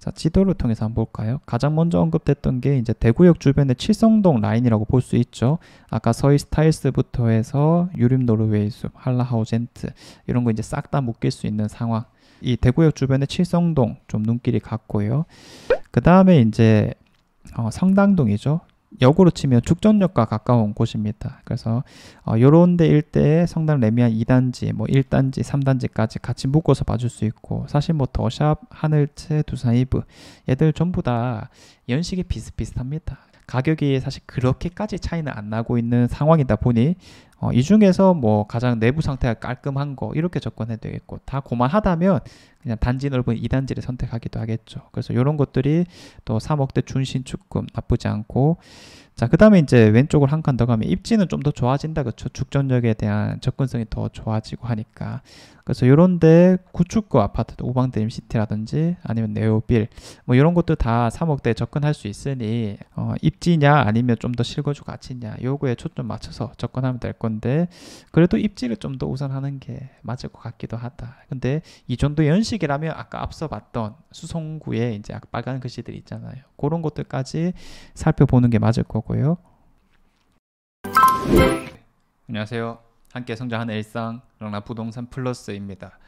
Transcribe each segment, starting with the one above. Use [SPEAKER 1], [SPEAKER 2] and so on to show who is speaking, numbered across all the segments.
[SPEAKER 1] 자, 지도를 통해서 한번 볼까요? 가장 먼저 언급됐던 게 이제 대구역 주변의 칠성동 라인이라고 볼 수 있죠. 아까 서희 스타일스부터 해서 유림 노르웨이 숲, 한라하우젠트 이런 거 이제 싹 다 묶일 수 있는 상황. 이 대구역 주변의 칠성동 좀 눈길이 갔고요. 그 다음에 이제 성당동이죠. 역으로 치면 죽전역과 가까운 곳입니다. 그래서 요런 데 일대에 성당 레미안 2단지, 뭐 1단지, 3단지까지 같이 묶어서 봐줄 수 있고, 사실 뭐 더샵, 하늘채, 두산이브 얘들 전부 다 연식이 비슷비슷합니다. 가격이 사실 그렇게까지 차이는 안 나고 있는 상황이다 보니 이 중에서 뭐 가장 내부 상태가 깔끔한 거 이렇게 접근해도 되겠고, 다 고만하다면 그냥 단지 넓은 2단지를 선택하기도 하겠죠. 그래서 이런 것들이 또 3억대 준신축금 나쁘지 않고, 자, 그 다음에 이제 왼쪽을 한 칸 더 가면 입지는 좀 더 좋아진다, 그렇죠? 죽전역에 대한 접근성이 더 좋아지고 하니까. 그래서 요런데 구축구 아파트도 우방드림시티라든지 아니면 네오빌 뭐 이런 것도 다 3억대에 접근할 수 있으니 입지냐 아니면 좀 더 실거주 가치냐 요거에 초점 맞춰서 접근하면 될 건데, 그래도 입지를 좀 더 우선하는 게 맞을 것 같기도 하다. 근데 이 정도 연식이라면 아까 앞서 봤던 수성구에 이제 빨간 글씨들 있잖아요. 그런 것들까지 살펴보는 게 맞을 거고요. 안녕하세요. 함께 성장하는 일상 랑라부동산 플러스입니다.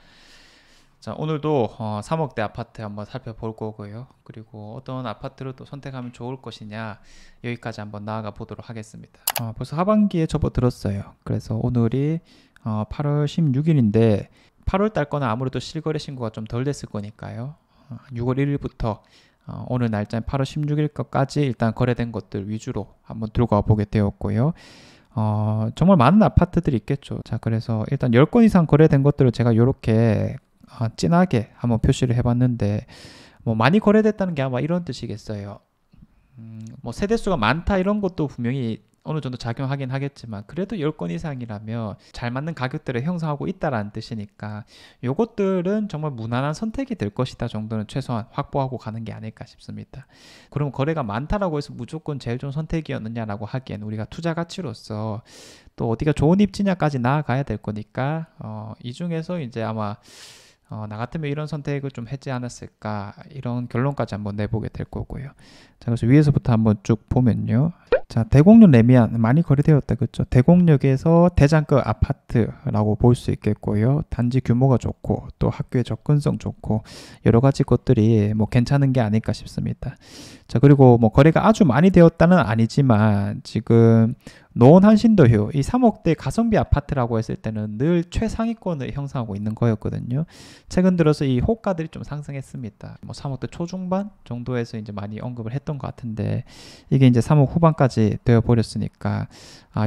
[SPEAKER 1] 자, 오늘도 3억대 아파트 한번 살펴볼 거고요. 그리고 어떤 아파트를 또 선택하면 좋을 것이냐 여기까지 한번 나아가 보도록 하겠습니다. 벌써 하반기에 접어들었어요. 그래서 오늘이 8월 16일인데 8월 달 거는 아무래도 실거래 신고가 좀 덜 됐을 거니까요. 6월 1일부터 오늘 날짜인 8월 16일 것까지 일단 거래된 것들 위주로 한번 들고 와 보게 되었고요. 정말 많은 아파트들이 있겠죠. 자, 그래서 일단 10건 이상 거래된 것들을 제가 이렇게 진하게 한번 표시를 해봤는데, 뭐 많이 거래됐다는 게 아마 이런 뜻이겠어요. 뭐 세대수가 많다 이런 것도 분명히 어느 정도 작용하긴 하겠지만, 그래도 10건 이상이라면 잘 맞는 가격대를 형성하고 있다라는 뜻이니까 요것들은 정말 무난한 선택이 될 것이다 정도는 최소한 확보하고 가는 게 아닐까 싶습니다. 그럼 거래가 많다라고 해서 무조건 제일 좋은 선택이었느냐라고 하기엔 우리가 투자 가치로서 또 어디가 좋은 입지냐까지 나아가야 될 거니까 이 중에서 이제 아마 나 같으면 이런 선택을 좀 했지 않았을까 이런 결론까지 한번 내보게 될 거고요. 자, 그래서 위에서부터 한번 쭉 보면요. 자, 대곡역 레미안 많이 거래되었다, 그렇죠? 대곡역에서 대장급 아파트라고 볼 수 있겠고요. 단지 규모가 좋고 또 학교의 접근성 좋고 여러 가지 것들이 뭐 괜찮은 게 아닐까 싶습니다. 자, 그리고 뭐 거래가 아주 많이 되었다는 아니지만 지금 노원 한신도휴 이 3억대 가성비 아파트라고 했을 때는 늘 최상위권을 형성하고 있는 거였거든요. 최근 들어서 이 호가들이 좀 상승했습니다. 뭐 3억대 초중반 정도에서 이제 많이 언급을 했던 것 같은데, 이게 이제 3억 후반까지 되어 버렸으니까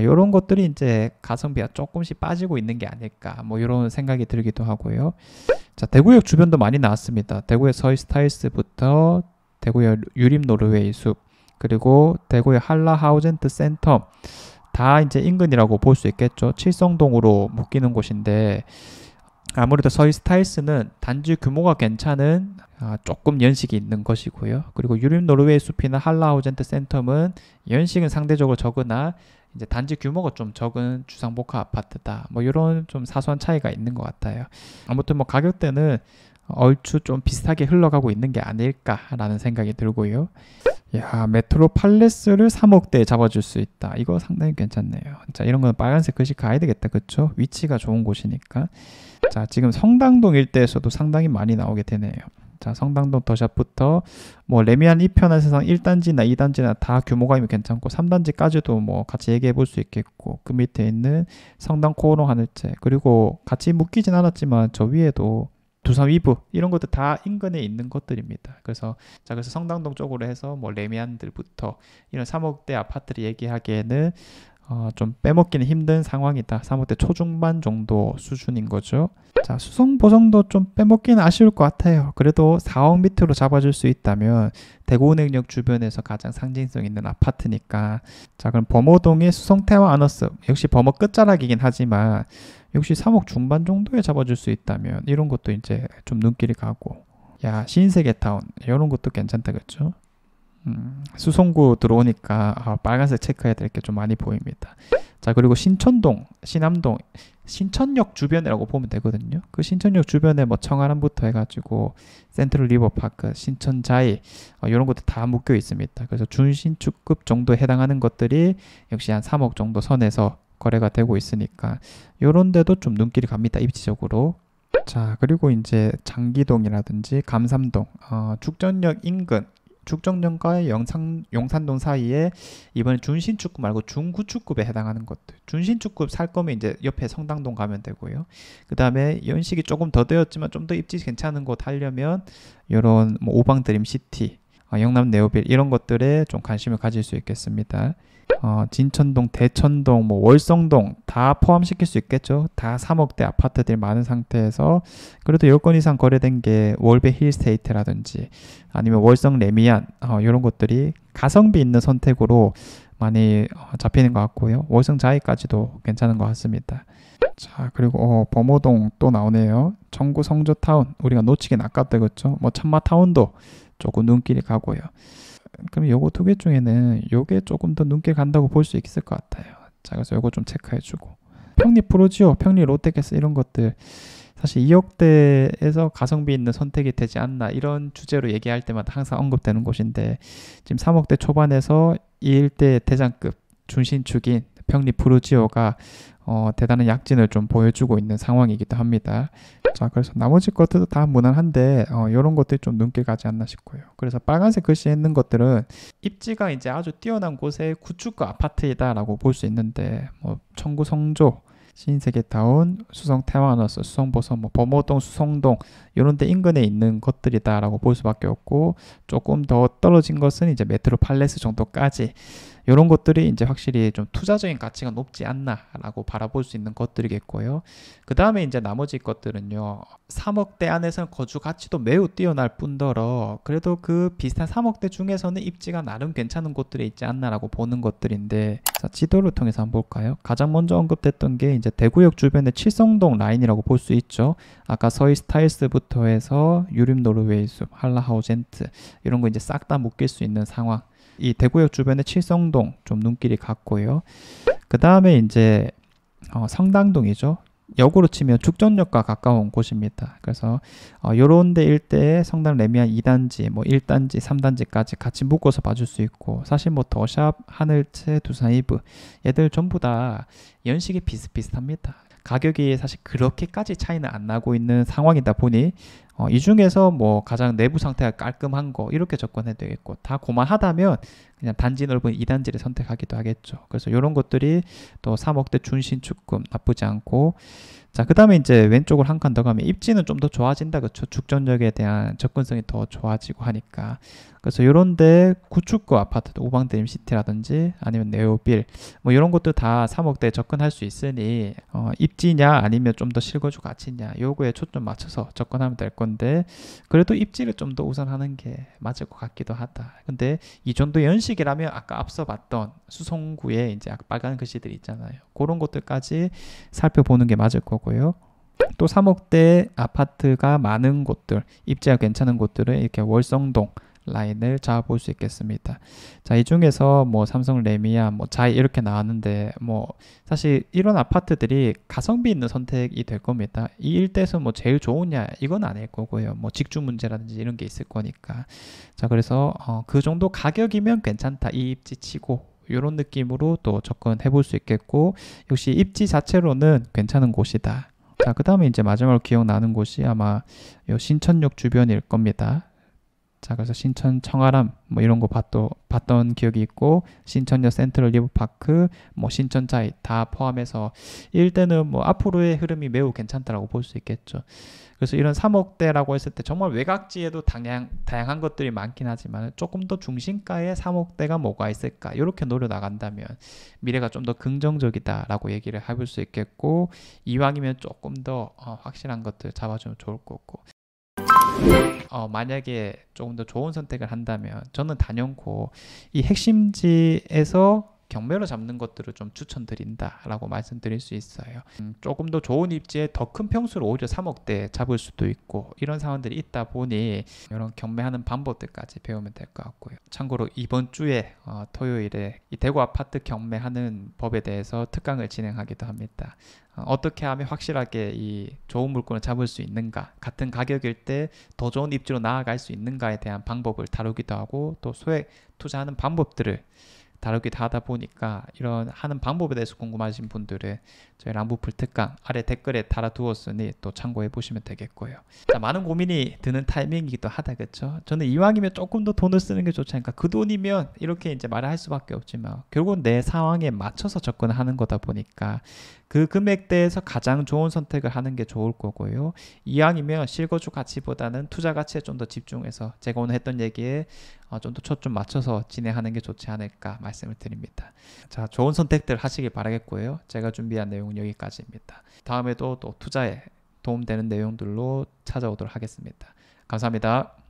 [SPEAKER 1] 이런 것들이 이제 가성비가 조금씩 빠지고 있는 게 아닐까 뭐 이런 생각이 들기도 하고요. 자, 대구역 주변도 많이 나왔습니다. 대구의 서희 스타일스부터 대구의 유림 노르웨이 숲, 그리고 대구의 한라하우젠트 센터 다 이제 인근이라고 볼 수 있겠죠. 칠성동으로 묶이는 곳인데, 아무래도 서희 스타일스는 단지 규모가 괜찮은 조금 연식이 있는 것이고요. 그리고 유림 노르웨이 숲이나 한라하우젠트 센텀은 연식은 상대적으로 적으나 이제 단지 규모가 좀 적은 주상복합 아파트다. 뭐 이런 좀 사소한 차이가 있는 것 같아요. 아무튼 뭐 가격대는 얼추 좀 비슷하게 흘러가고 있는 게 아닐까라는 생각이 들고요. 야, 메트로 팔레스를 3억대에 잡아줄 수 있다. 이거 상당히 괜찮네요. 자, 이런 건 빨간색 글씨 가야 되겠다, 그쵸? 위치가 좋은 곳이니까. 자, 지금 성당동 일대에서도 상당히 많이 나오게 되네요. 자, 성당동 더샵부터 뭐 레미안 2편한 세상 1단지나 2단지나 다 규모가 괜찮고 3단지까지도 뭐 같이 얘기해 볼 수 있겠고, 그 밑에 있는 성당 코오롱 하늘채, 그리고 같이 묶이진 않았지만 저 위에도 두산 위브 이런 것도 다 인근에 있는 것들입니다. 그래서 성당동 쪽으로 해서 뭐 레미안들부터 이런 3억대 아파트를 얘기하기에는 좀 빼먹기는 힘든 상황이다. 3억대 초중반 정도 수준인 거죠. 자, 수성 보성도 좀 빼먹기는 아쉬울 것 같아요. 그래도 4억 밑으로 잡아줄 수 있다면 대구은행역 주변에서 가장 상징성 있는 아파트니까. 자, 그럼 범어동의 수성태와 아너스 역시 범어 끝자락이긴 하지만 역시 3억 중반 정도에 잡아줄 수 있다면 이런 것도 이제 좀 눈길이 가고, 야, 신세계타운 이런 것도 괜찮다, 그렇죠? 수성구 들어오니까 빨간색 체크해야 될 게 좀 많이 보입니다. 자, 그리고 신촌동, 신암동, 신천역 주변이라고 보면 되거든요. 그 신천역 주변에 뭐 청아람부터 해가지고 센트럴 리버파크, 신천자이 이런 것도 다 묶여 있습니다. 그래서 준신축급 정도에 해당하는 것들이 역시 한 3억 정도 선에서 거래가 되고 있으니까 요런 데도 좀 눈길이 갑니다. 입지적으로. 자, 그리고 이제 장기동이라든지 감삼동, 죽전역 인근, 죽전역과 용산동 사이에 이번에 준신축급 말고 중구축급에 해당하는 것들. 준신축급 살 거면 이제 옆에 성당동 가면 되고요. 그 다음에 연식이 조금 더 되었지만 좀 더 입지 괜찮은 곳 하려면 이런 뭐 오방드림시티, 영남 네오빌 이런 것들에 좀 관심을 가질 수 있겠습니다. 진천동, 대천동, 뭐 월성동 다 포함시킬 수 있겠죠. 다 3억대 아파트들이 많은 상태에서 그래도 10건 이상 거래된 게 월베 힐스테이트라든지 아니면 월성 레미안 이런 것들이 가성비 있는 선택으로 많이 잡히는 것 같고요. 월성 자이까지도 괜찮은 것 같습니다. 자, 그리고 범호동 또 나오네요. 청구 성조타운 우리가 놓치긴 아깝다 그렇죠. 뭐 천마타운도 조금 눈길이 가고요. 그럼 요거 두 개 중에는 요게 조금 더 눈길 간다고 볼 수 있을 것 같아요. 자, 그래서 요거 좀 체크해주고 평리 프로지오, 평리 롯데캐슬 이런 것들 사실 2억대에서 가성비 있는 선택이 되지 않나 이런 주제로 얘기할 때마다 항상 언급되는 곳인데 지금 3억대 초반에서 이 일대 대장급 준신축인 평리 프로지오가 대단한 약진을 좀 보여주고 있는 상황이기도 합니다. 자, 그래서 나머지 것들도 다 무난한데 이런 것들이 좀 눈길 가지 않나 싶고요. 그래서 빨간색 글씨에 있는 것들은 입지가 이제 아주 뛰어난 곳의 구축가 아파트이다라고 볼 수 있는데 뭐 청구 성조, 신세계타운, 수성 태화너스, 수성보성, 뭐 범호동, 수성동 이런 데 인근에 있는 것들이다라고 볼 수밖에 없고 조금 더 떨어진 것은 이제 메트로 팔레스 정도까지 이런 것들이 이제 확실히 좀 투자적인 가치가 높지 않나라고 바라볼 수 있는 것들이겠고요. 그 다음에 이제 나머지 것들은요. 3억대 안에서는 거주 가치도 매우 뛰어날 뿐더러 그래도 그 비슷한 3억대 중에서는 입지가 나름 괜찮은 곳들이 있지 않나라고 보는 것들인데 자, 지도를 통해서 한번 볼까요? 가장 먼저 언급됐던 게 이제 대구역 주변의 칠성동 라인이라고 볼 수 있죠. 아까 서희 스타일스부터 해서 유림 노르웨이숲, 한라하우젠트 이런 거 이제 싹 다 묶일 수 있는 상황. 이 대구역 주변의 칠성동 좀 눈길이 갔고요. 그 다음에 이제 성당동이죠. 역으로 치면 죽전역과 가까운 곳입니다. 그래서 요런 데 일대에 성당 레미안 2단지, 뭐 1단지, 3단지까지 같이 묶어서 봐줄 수 있고 사실 뭐 더샵, 하늘채, 두산이브 얘들 전부 다 연식이 비슷비슷합니다. 가격이 사실 그렇게까지 차이는 안 나고 있는 상황이다 보니 이 중에서 뭐 가장 내부 상태가 깔끔한 거 이렇게 접근해도 되겠고 다 고만하다면 그냥 단지 넓은 2단지를 선택하기도 하겠죠. 그래서 이런 것들이 또 3억대 준신축금 나쁘지 않고 자, 그 다음에 이제 왼쪽을 한 칸 더 가면 입지는 좀 더 좋아진다 그렇죠. 죽전역에 대한 접근성이 더 좋아지고 하니까 그래서 이런데 구축구 아파트도 오방드림시티라든지 아니면 네오빌 뭐 이런 것도 다 3억대에 접근할 수 있으니 입지냐 아니면 좀 더 실거주 가치냐 요거에 초점 맞춰서 접근하면 될 건데 그래도 입지를 좀 더 우선하는 게 맞을 것 같기도 하다. 근데 이 정도 연식이라면 아까 앞서 봤던 수성구에 이제 빨간 글씨들이 있잖아요. 그런 것들까지 살펴보는 게 맞을 거고요. 또 3억대 아파트가 많은 곳들, 입지가 괜찮은 곳들은 이렇게 월성동 라인을 잡아볼 수 있겠습니다. 자, 이 중에서 뭐 삼성 레미안, 뭐 자이 이렇게 나왔는데 뭐 사실 이런 아파트들이 가성비 있는 선택이 될 겁니다. 이 일대에서 뭐 제일 좋으냐 이건 아닐 거고요. 뭐 직주 문제라든지 이런 게 있을 거니까. 자, 그래서 그 정도 가격이면 괜찮다. 이 입지 치고 이런 느낌으로 또 접근해 볼 수 있겠고 역시 입지 자체로는 괜찮은 곳이다. 자, 그 다음에 이제 마지막으로 기억나는 곳이 아마 요 신천역 주변일 겁니다. 자, 그래서 신천 청아람 뭐 이런 거 봤던 기억이 있고 신천역 센트럴 리버파크 뭐 신천자이 다 포함해서 일대는 뭐 앞으로의 흐름이 매우 괜찮다라고 볼 수 있겠죠. 그래서 이런 3억대라고 했을 때 정말 외곽지에도 다양한 것들이 많긴 하지만 조금 더 중심가의 3억대가 뭐가 있을까 이렇게 노려 나간다면 미래가 좀 더 긍정적이다라고 얘기를 해볼 수 있겠고 이왕이면 조금 더 확실한 것들 잡아주면 좋을 거고 만약에 조금 더 좋은 선택을 한다면 저는 단연코 이 핵심지에서 경매로 잡는 것들을 좀 추천드린다라고 말씀드릴 수 있어요. 조금 더 좋은 입지에 더 큰 평수를 오히려 3억대 잡을 수도 있고 이런 상황들이 있다 보니 이런 경매하는 방법들까지 배우면 될 것 같고요. 참고로 이번 주에 토요일에 이 대구 아파트 경매하는 법에 대해서 특강을 진행하기도 합니다. 어떻게 하면 확실하게 이 좋은 물건을 잡을 수 있는가, 같은 가격일 때 더 좋은 입지로 나아갈 수 있는가에 대한 방법을 다루기도 하고 또 소액 투자하는 방법들을 다루기도 하다 보니까 이런 하는 방법에 대해서 궁금하신 분들은 저희 람부풀 특강 아래 댓글에 달아두었으니 또 참고해 보시면 되겠고요. 자, 많은 고민이 드는 타이밍이기도 하다, 그렇죠? 저는 이왕이면 조금 더 돈을 쓰는 게 좋지 않을까. 그 돈이면 이렇게 이제 말을 할 수밖에 없지만 결국은 내 상황에 맞춰서 접근하는 거다 보니까 그 금액대에서 가장 좋은 선택을 하는 게 좋을 거고요. 이왕이면 실거주 가치보다는 투자 가치에 좀 더 집중해서 제가 오늘 했던 얘기에 좀 더 초점 맞춰서 진행하는 게 좋지 않을까 말씀을 드립니다. 자, 좋은 선택들 하시길 바라겠고요. 제가 준비한 내용은 여기까지입니다. 다음에도 또 투자에 도움되는 내용들로 찾아오도록 하겠습니다. 감사합니다.